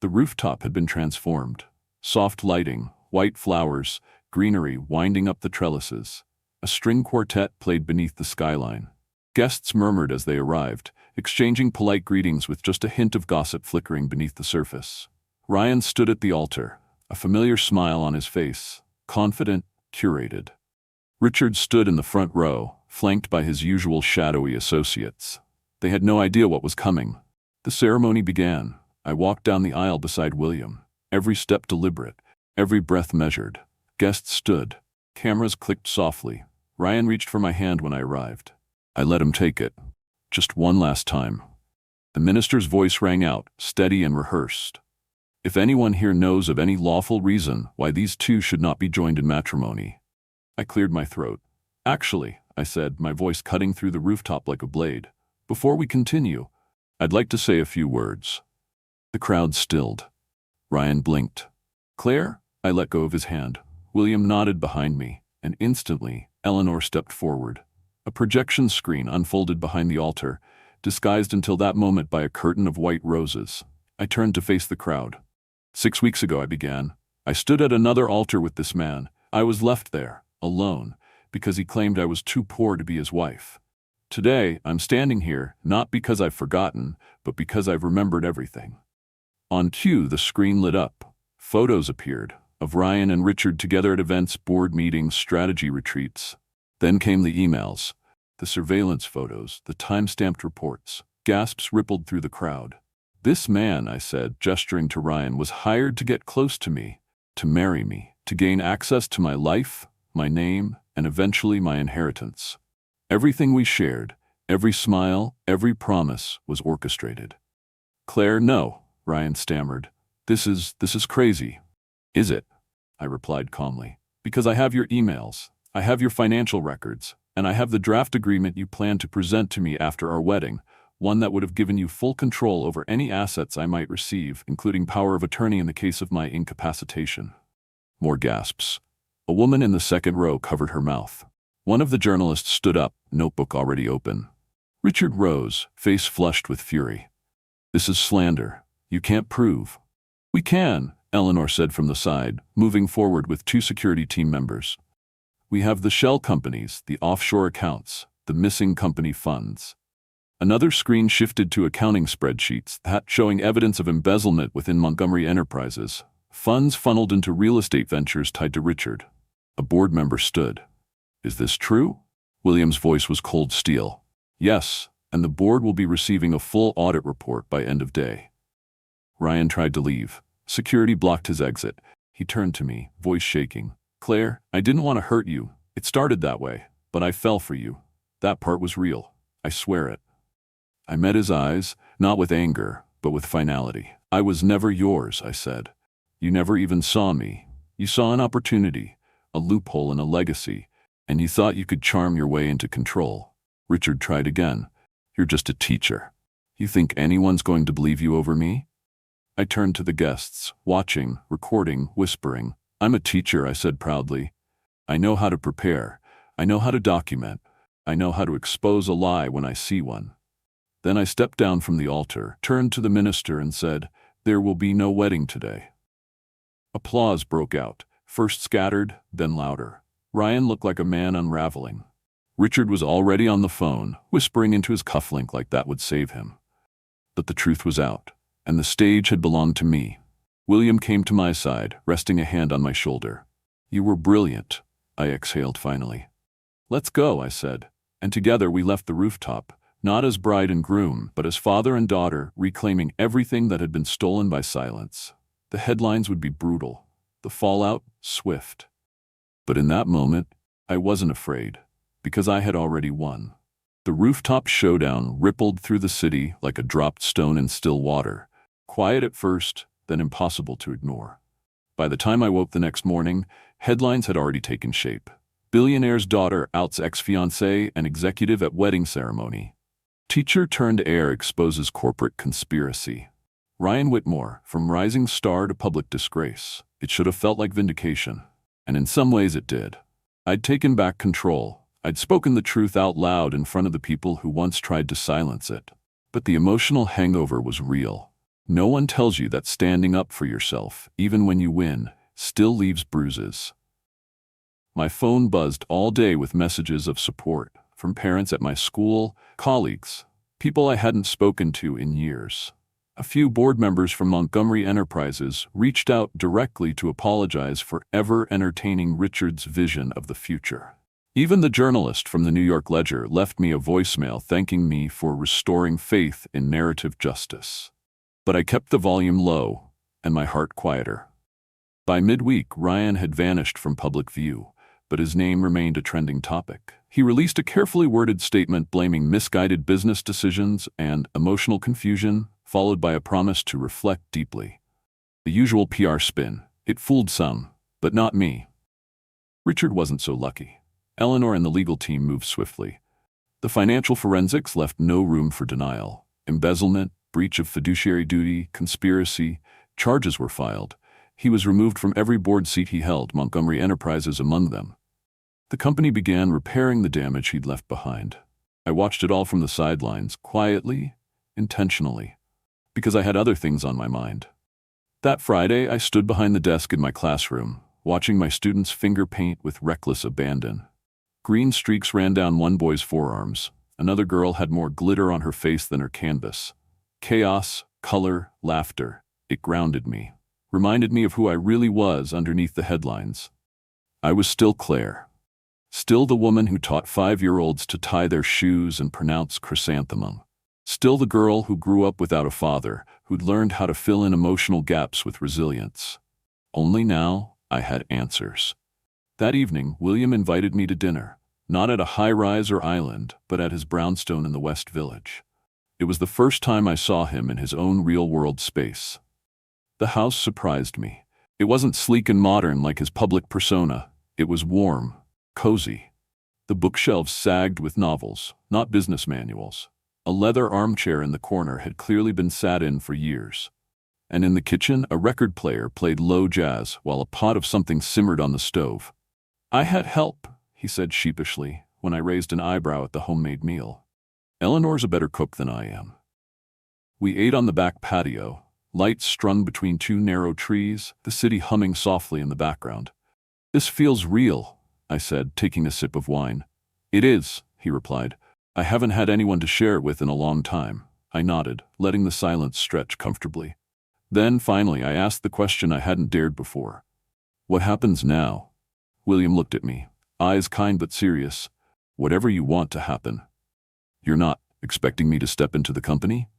The rooftop had been transformed. Soft lighting, white flowers, greenery winding up the trellises. A string quartet played beneath the skyline. Guests murmured as they arrived, exchanging polite greetings with just a hint of gossip flickering beneath the surface. Ryan stood at the altar, a familiar smile on his face, confident, curated. Richard stood in the front row, flanked by his usual shadowy associates. They had no idea what was coming. The ceremony began. I walked down the aisle beside William, every step deliberate, every breath measured. Guests stood. Cameras clicked softly. Ryan reached for my hand when I arrived. I let him take it. Just one last time. The minister's voice rang out, steady and rehearsed. "If anyone here knows of any lawful reason why these two should not be joined in matrimony." I cleared my throat. "Actually," I said, my voice cutting through the rooftop like a blade, "before we continue, I'd like to say a few words." The crowd stilled. Ryan blinked. "Claire?" I let go of his hand. William nodded behind me, and instantly, Eleanor stepped forward. A projection screen unfolded behind the altar, disguised until that moment by a curtain of white roses. I turned to face the crowd. 6 weeks ago, I began. I stood at another altar with this man. I was left there, alone, because he claimed I was too poor to be his wife. Today, I'm standing here, not because I've forgotten, but because I've remembered everything. On cue, the screen lit up. Photos appeared, of Ryan and Richard together at events, board meetings, strategy retreats. Then came the emails, the surveillance photos, the time-stamped reports. Gasps rippled through the crowd. "This man," I said, gesturing to Ryan, "was hired to get close to me, to marry me, to gain access to my life, my name, and eventually my inheritance. Everything we shared, every smile, every promise was orchestrated." "Claire, no," Ryan stammered. This is crazy." "Is it?" I replied calmly. "Because I have your emails, I have your financial records, and I have the draft agreement you plan to present to me after our wedding, one that would have given you full control over any assets I might receive, including power of attorney in the case of my incapacitation." More gasps. A woman in the second row covered her mouth. One of the journalists stood up, notebook already open. Richard rose, face flushed with fury. "This is slander. You can't prove." "We can," Eleanor said from the side, moving forward with 2 security team members. "We have the shell companies, the offshore accounts, the missing company funds." Another screen shifted to accounting spreadsheets, that showing evidence of embezzlement within Montgomery Enterprises. Funds funneled into real estate ventures tied to Richard. A board member stood. "Is this true?" William's voice was cold steel. "Yes, and the board will be receiving a full audit report by end of day." Ryan tried to leave. Security blocked his exit. He turned to me, voice shaking. "Claire, I didn't want to hurt you. It started that way, but I fell for you. That part was real. I swear it." I met his eyes, not with anger, but with finality. "I was never yours," I said. "You never even saw me. You saw an opportunity, a loophole in a legacy, and you thought you could charm your way into control." Richard tried again. "You're just a teacher. You think anyone's going to believe you over me?" I turned to the guests, watching, recording, whispering. "I'm a teacher," I said proudly. "I know how to prepare. I know how to document. I know how to expose a lie when I see one." Then I stepped down from the altar, turned to the minister and said, "There will be no wedding today." Applause broke out, first scattered, then louder. Ryan looked like a man unraveling. Richard was already on the phone, whispering into his cufflink like that would save him. But the truth was out, and the stage had belonged to me. William came to my side, resting a hand on my shoulder. "You were brilliant," I exhaled finally. "Let's go," I said, and together we left the rooftop, not as bride and groom, but as father and daughter, reclaiming everything that had been stolen by silence. The headlines would be brutal, the fallout swift. But in that moment, I wasn't afraid, because I had already won. The rooftop showdown rippled through the city like a dropped stone in still water, quiet at first, then impossible to ignore. By the time I woke the next morning, headlines had already taken shape. Billionaire's daughter outs ex-fiancé and executive at wedding ceremony. Teacher turned heir exposes corporate conspiracy. Ryan Whitmore, from rising star to public disgrace. It should have felt like vindication. And in some ways it did. I'd taken back control. I'd spoken the truth out loud in front of the people who once tried to silence it. But the emotional hangover was real. No one tells you that standing up for yourself, even when you win, still leaves bruises. My phone buzzed all day with messages of support from parents at my school, colleagues, people I hadn't spoken to in years. A few board members from Montgomery Enterprises reached out directly to apologize for ever entertaining Richard's vision of the future. Even the journalist from the New York Ledger left me a voicemail thanking me for restoring faith in narrative justice. But I kept the volume low and my heart quieter. By midweek, Ryan had vanished from public view, but his name remained a trending topic. He released a carefully worded statement blaming misguided business decisions and emotional confusion, followed by a promise to reflect deeply. The usual PR spin. It fooled some, but not me. Richard wasn't so lucky. Eleanor and the legal team moved swiftly. The financial forensics left no room for denial. Embezzlement, breach of fiduciary duty, conspiracy, charges were filed. He was removed from every board seat he held, Montgomery Enterprises among them. The company began repairing the damage he'd left behind. I watched it all from the sidelines, quietly, intentionally, because I had other things on my mind. That Friday, I stood behind the desk in my classroom, watching my students finger paint with reckless abandon. Green streaks ran down one boy's forearms. Another girl had more glitter on her face than her canvas. Chaos, color, laughter. It grounded me, reminded me of who I really was underneath the headlines. I was still Claire. Still the woman who taught 5-year-olds to tie their shoes and pronounce chrysanthemum. Still the girl who grew up without a father, who'd learned how to fill in emotional gaps with resilience. Only now, I had answers. That evening, William invited me to dinner, not at a high-rise or island, but at his brownstone in the West Village. It was the first time I saw him in his own real-world space. The house surprised me. It wasn't sleek and modern like his public persona. It was warm, cozy. The bookshelves sagged with novels, not business manuals. A leather armchair in the corner had clearly been sat in for years. And in the kitchen, a record player played low jazz while a pot of something simmered on the stove. "I had help," he said sheepishly, when I raised an eyebrow at the homemade meal. "Eleanor's a better cook than I am." We ate on the back patio, lights strung between two narrow trees, the city humming softly in the background. "This feels real," I said, taking a sip of wine. "It is," he replied. "I haven't had anyone to share it with in a long time." I nodded, letting the silence stretch comfortably. Then, finally, I asked the question I hadn't dared before. "What happens now?" William looked at me, eyes kind but serious. "Whatever you want to happen." "You're not expecting me to step into the company?"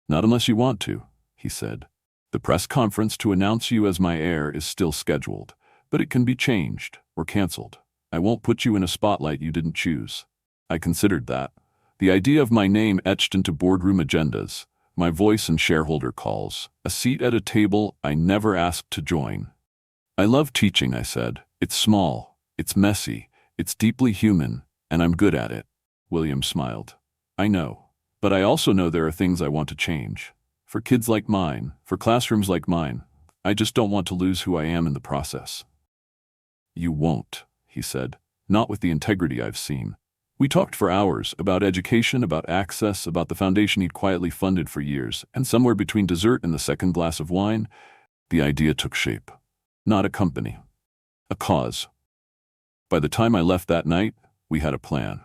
"Not unless you want to," he said. "The press conference to announce you as my heir is still scheduled, but it can be changed or canceled. I won't put you in a spotlight you didn't choose." I considered that. The idea of my name etched into boardroom agendas, my voice in shareholder calls, a seat at a table I never asked to join. "I love teaching," I said. "It's small, it's messy, it's deeply human, and I'm good at it." William smiled. "I know. But I also know there are things I want to change. For kids like mine, for classrooms like mine. I just don't want to lose who I am in the process." "You won't," he said. "Not with the integrity I've seen." We talked for hours about education, about access, about the foundation he'd quietly funded for years, and somewhere between dessert and the second glass of wine, the idea took shape. Not a company. A cause. By the time I left that night, we had a plan.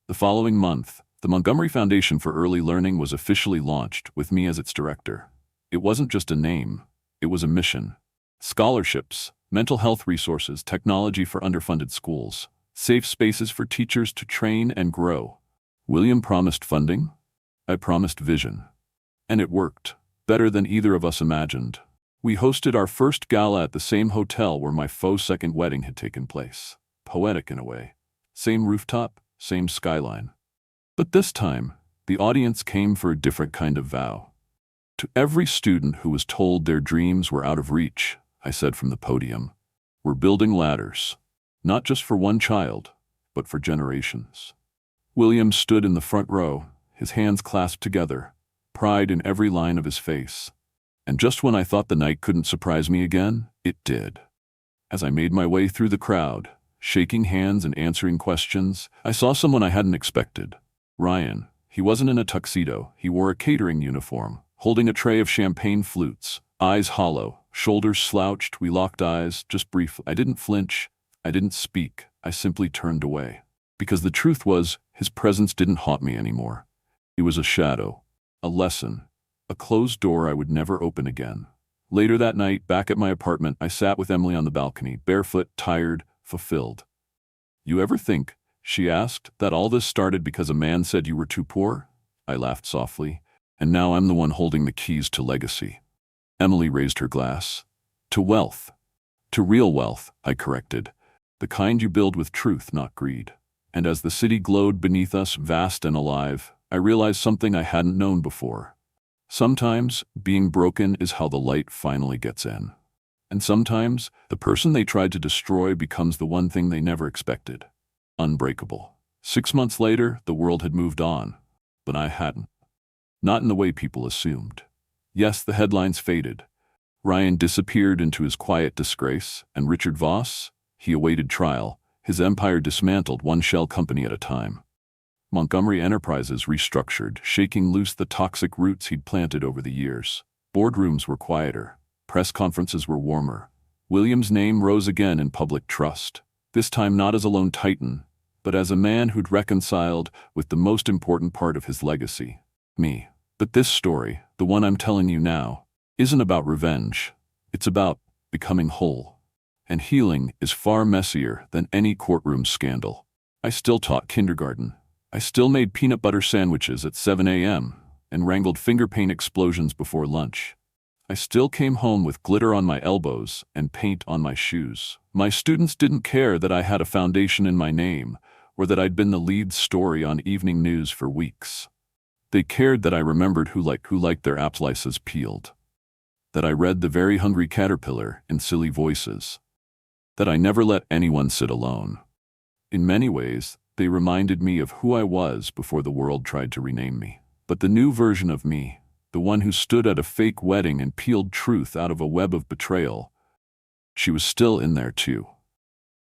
The following month, the Montgomery Foundation for Early Learning was officially launched, with me as its director. It wasn't just a name, it was a mission. Scholarships, mental health resources, technology for underfunded schools, safe spaces for teachers to train and grow. William promised funding. I promised vision. And it worked, better than either of us imagined. We hosted our first gala at the same hotel where my faux second wedding had taken place. Poetic in a way. Same rooftop, same skyline. But this time, the audience came for a different kind of vow. To every student who was told their dreams were out of reach, I said from the podium, "We're building ladders. Not just for one child, but for generations." William stood in the front row, his hands clasped together, pride in every line of his face. And just when I thought the night couldn't surprise me again, it did. As I made my way through the crowd, shaking hands and answering questions. I saw someone I hadn't expected. Ryan. He wasn't in a tuxedo. He wore a catering uniform, holding a tray of champagne flutes, eyes hollow, shoulders slouched. We locked eyes, just briefly. I didn't flinch. I didn't speak. I simply turned away. Because the truth was, his presence didn't haunt me anymore. It was a shadow, a lesson, a closed door I would never open again. Later that night, back at my apartment, I sat with Emily on the balcony, barefoot, tired, fulfilled. "You ever think," she asked, "that all this started because a man said you were too poor?" I laughed softly. "And now I'm the one holding the keys to legacy." Emily raised her glass. "To wealth. To real wealth," I corrected. "The kind you build with truth, not greed." And as the city glowed beneath us, vast and alive, I realized something I hadn't known before. Sometimes, being broken is how the light finally gets in. And sometimes, the person they tried to destroy becomes the one thing they never expected. Unbreakable. 6 months later, the world had moved on, but I hadn't. Not in the way people assumed. Yes, the headlines faded. Ryan disappeared into his quiet disgrace, and Richard Voss, he awaited trial, his empire dismantled one shell company at a time. Montgomery Enterprises restructured, shaking loose the toxic roots he'd planted over the years. Boardrooms were quieter. Press conferences were warmer. William's name rose again in public trust, this time not as a lone titan, but as a man who'd reconciled with the most important part of his legacy, me. But this story, the one I'm telling you now, isn't about revenge. It's about becoming whole. And healing is far messier than any courtroom scandal. I still taught kindergarten. I still made peanut butter sandwiches at 7 a.m. and wrangled finger paint explosions before lunch. I still came home with glitter on my elbows and paint on my shoes. My students didn't care that I had a foundation in my name or that I'd been the lead story on evening news for weeks. They cared that I remembered who liked their apple slices peeled, that I read The Very Hungry Caterpillar in silly voices, that I never let anyone sit alone. In many ways, they reminded me of who I was before the world tried to rename me. But the new version of me, the one who stood at a fake wedding and peeled truth out of a web of betrayal, she was still in there too.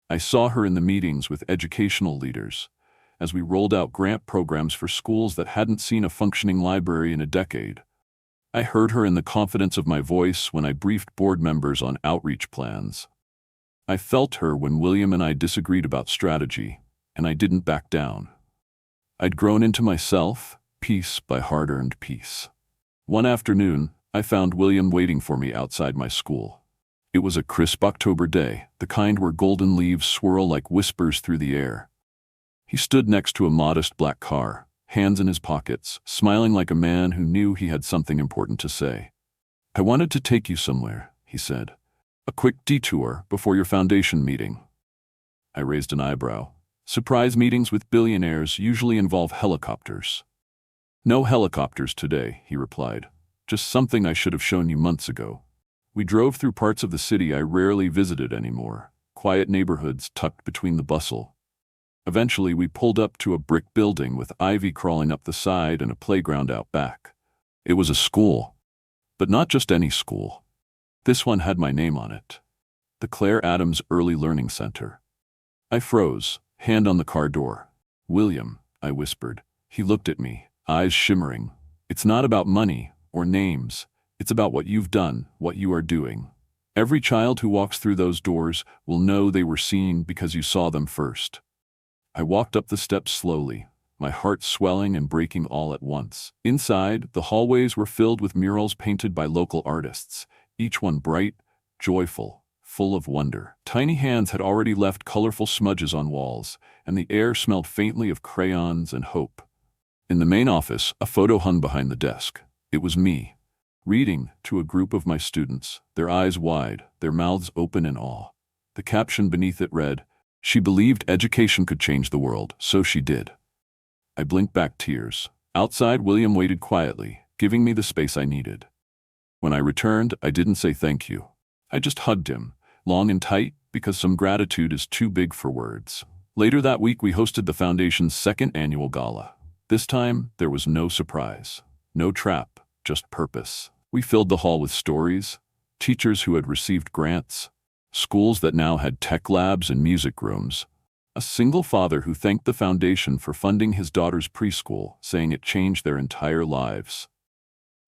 I saw her in the meetings with educational leaders, as we rolled out grant programs for schools that hadn't seen a functioning library in a decade. I heard her in the confidence of my voice when I briefed board members on outreach plans. I felt her when William and I disagreed about strategy, and I didn't back down. I'd grown into myself, piece by hard-earned piece. One afternoon, I found William waiting for me outside my school. It was a crisp October day, the kind where golden leaves swirl like whispers through the air. He stood next to a modest black car, hands in his pockets, smiling like a man who knew he had something important to say. "I wanted to take you somewhere," he said. "A quick detour before your foundation meeting." I raised an eyebrow. Surprise meetings with billionaires usually involve helicopters. "No helicopters today," he replied. "Just something I should have shown you months ago." We drove through parts of the city I rarely visited anymore, quiet neighborhoods tucked between the bustle. Eventually, we pulled up to a brick building with ivy crawling up the side and a playground out back. It was a school, but not just any school. This one had my name on it. The Claire Adams Early Learning Center. I froze, hand on the car door. "William," I whispered. He looked at me, eyes shimmering. "It's not about money or names. It's about what you've done, what you are doing. Every child who walks through those doors will know they were seen because you saw them first." I walked up the steps slowly, my heart swelling and breaking all at once. Inside, the hallways were filled with murals painted by local artists, each one bright, joyful, full of wonder. Tiny hands had already left colorful smudges on walls, and the air smelled faintly of crayons and hope. In the main office, a photo hung behind the desk. It was me, reading to a group of my students, their eyes wide, their mouths open in awe. The caption beneath it read, "She believed education could change the world, so she did." I blinked back tears. Outside, William waited quietly, giving me the space I needed. When I returned, I didn't say thank you. I just hugged him, long and tight, because some gratitude is too big for words. Later that week, we hosted the Foundation's second annual gala. This time, there was no surprise, no trap, just purpose. We filled the hall with stories, teachers who had received grants, schools that now had tech labs and music rooms, a single father who thanked the foundation for funding his daughter's preschool, saying it changed their entire lives.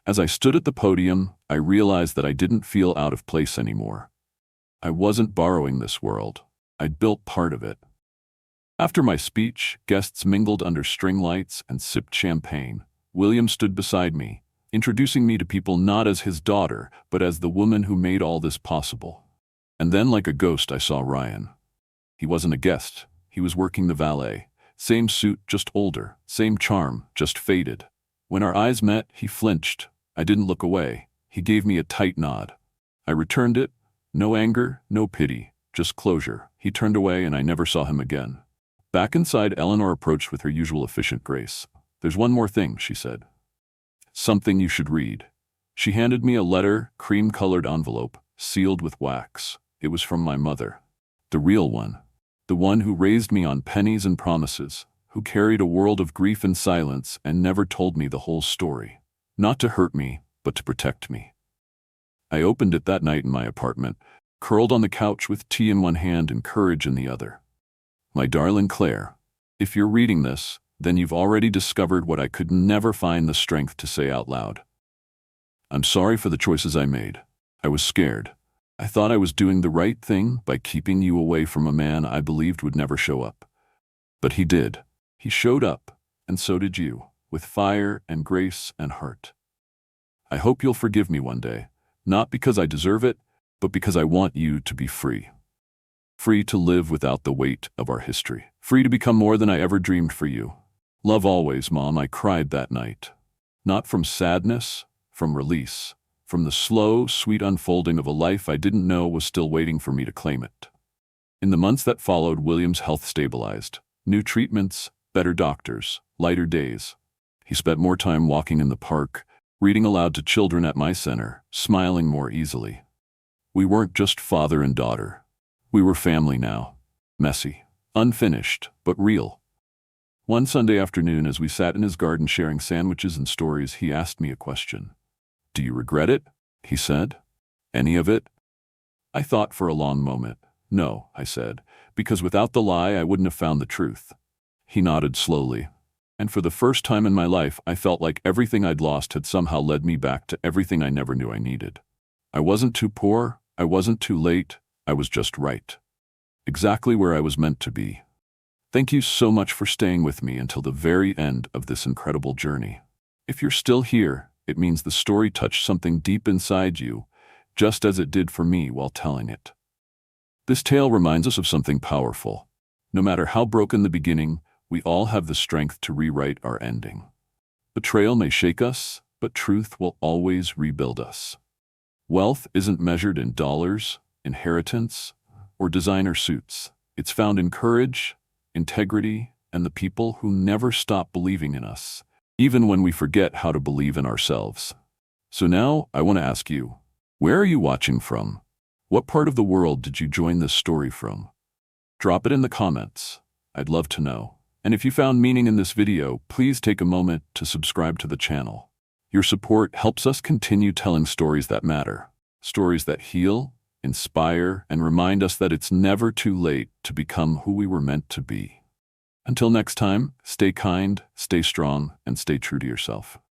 As I stood at the podium, I realized that I didn't feel out of place anymore. I wasn't borrowing this world. I'd built part of it. After my speech, guests mingled under string lights and sipped champagne. William stood beside me, introducing me to people not as his daughter, but as the woman who made all this possible. And then, like a ghost, I saw Ryan. He wasn't a guest. He was working the valet. Same suit, just older. Same charm, just faded. When our eyes met, he flinched. I didn't look away. He gave me a tight nod. I returned it. No anger, no pity, just closure. He turned away and I never saw him again. Back inside, Eleanor approached with her usual efficient grace. "There's one more thing," she said. "Something you should read." She handed me a letter, cream-colored envelope, sealed with wax. It was from my mother. The real one. The one who raised me on pennies and promises, who carried a world of grief in silence and never told me the whole story. Not to hurt me, but to protect me. I opened it that night in my apartment, curled on the couch with tea in one hand and courage in the other. My darling Claire, if you're reading this, then you've already discovered what I could never find the strength to say out loud. I'm sorry for the choices I made. I was scared. I thought I was doing the right thing by keeping you away from a man I believed would never show up. But he did. He showed up, and so did you, with fire and grace and heart. I hope you'll forgive me one day, not because I deserve it, but because I want you to be free. Free to live without the weight of our history. Free to become more than I ever dreamed for you. Love always, Mom. I cried that night. Not from sadness, from release. From the slow, sweet unfolding of a life I didn't know was still waiting for me to claim it. In the months that followed, William's health stabilized. New treatments, better doctors, lighter days. He spent more time walking in the park, reading aloud to children at my center, smiling more easily. We weren't just father and daughter. We were family now. Messy, unfinished, but real. One Sunday afternoon, as we sat in his garden sharing sandwiches and stories, he asked me a question. "Do you regret it?" he said. "Any of it?" I thought for a long moment. "No," I said, "because without the lie, I wouldn't have found the truth." He nodded slowly. And for the first time in my life, I felt like everything I'd lost had somehow led me back to everything I never knew I needed. I wasn't too poor. I wasn't too late. I was just right. Exactly where I was meant to be. Thank you so much for staying with me until the very end of this incredible journey. If you're still here, it means the story touched something deep inside you, just as it did for me while telling it. This tale reminds us of something powerful. No matter how broken the beginning, we all have the strength to rewrite our ending. Betrayal may shake us, but truth will always rebuild us. Wealth isn't measured in dollars, inheritance, or designer suits. It's found in courage, integrity, and the people who never stop believing in us, even when we forget how to believe in ourselves. So now, I want to ask you, where are you watching from? What part of the world did you join this story from? Drop it in the comments. I'd love to know. And if you found meaning in this video, please take a moment to subscribe to the channel. Your support helps us continue telling stories that matter, stories that heal, inspire, and remind us that it's never too late to become who we were meant to be. Until next time, stay kind, stay strong, and stay true to yourself.